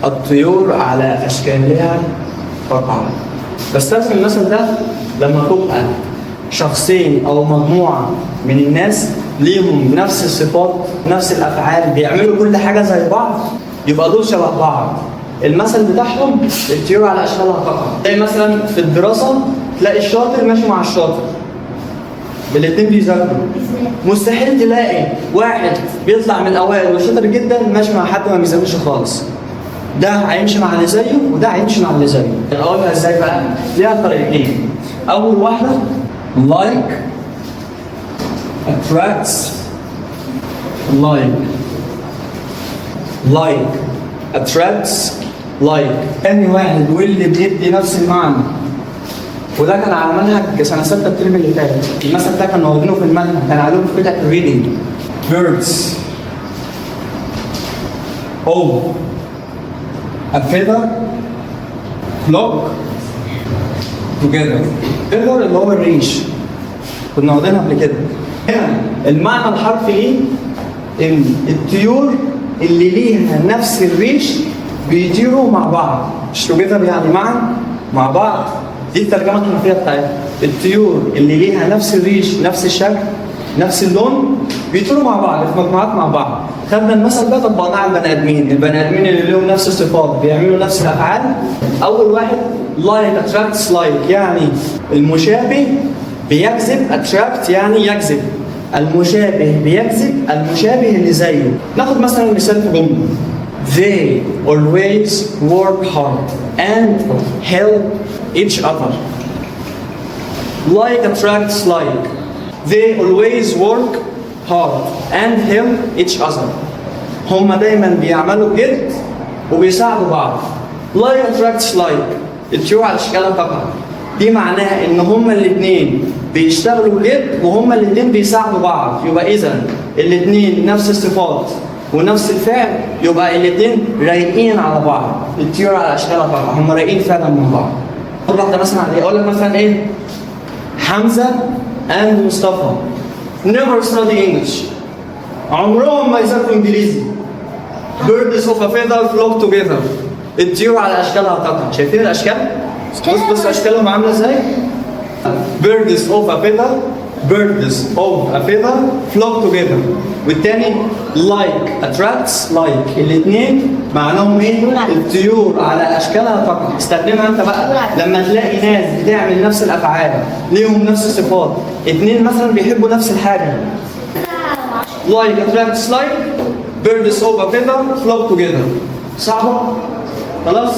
الطيور على أشكالها تقع. بستخدم المثل ده لما تبقى شخصين أو مجموعة من الناس ليهم نفس الصفات نفس الأفعال بيعملوا كل حاجة زي بعض، يبقى دول شبه بعض. المثل بتاعهم الطيور على أشكالها تقع. زي مثلا في الدراسة تلاقي الشاطر ماشي مع الشاطر، الاتنين بيذاكروا. مستحيل تلاقي واحد بيطلع من الأوائل وشاطر جدا ماشي مع حد ما بيذاكرش خالص. ده هيمشي مع اللي زيه وده هيمشي مع اللي زيه. اقولها ازاي بقى؟ ليها طريقتين. اول واحده like attracts like attracts like. تاني واحد واللي بيدي نفس المعنى، وده كان على منهج سنه 6 الترم اللي فات. المثل ده كانوا واخدينه في المنهج، كان عليهم في بتاع reading. birds a feather flock together. feather اللي هو الريش، كنا واخدينها قبل كده. هنا المعنى الحرفي ايه؟ ان الطيور اللي ليها نفس الريش بيطيروا مع بعض. مش together يعني معا، مع بعض. دي الترجمه الحرفيه بتاعتها. الطيور اللي ليها نفس الريش نفس الشكل نفس اللون بيطيروا مع بعض في مجموعات مع بعض. خدنا المثل ده طبقناه على البني ادمين، البني ادمين اللي لهم نفس الصفات بيعملوا نفس الافعال. اول واحد like attracts like، يعني المشابه بيجذب. attract يعني يجذب، المشابه بيجذب المشابه اللي زيه. ناخد مثلا مثال في جمله they always work hard and help each other. like attracts like. they always work hard and help each other. هما دايما بيعملوا جد وبيساعدوا بعض. like attracts like، الطيور على اشكالها تقع. دي معناها ان هما الاثنين بيشتغلوا جد وهما الاثنين بيساعدوا بعض. يبقى اذا الاثنين نفس الصفات ونفس الفعل، يبقى الاثنين رايقين على بعض. الطيور على اشكالها تقع، هما رايقين فعلا مع بعض. خد واحده مثلا على ايه؟ اقول لك مثلا ايه؟ حمزه and مصطفى never study English. عمرهم ما يذاكروا انجليزي. birds of a feather flock together. الطيور على اشكالها تقع. شايفين الاشكال؟ بص اشكالهم عامله ازاي؟ birds of a feather flock together. والتاني like attracts like. الاثنين معناهم ايه؟ الطيور على اشكالها تقع. استخدمها انت بقى لما تلاقي ناس بتعمل نفس الافعال ليهم نفس الصفات، اثنين مثلا بيحبوا نفس الحاجه. like attracts like birds of a feather flock together. صعبه؟ خلاص؟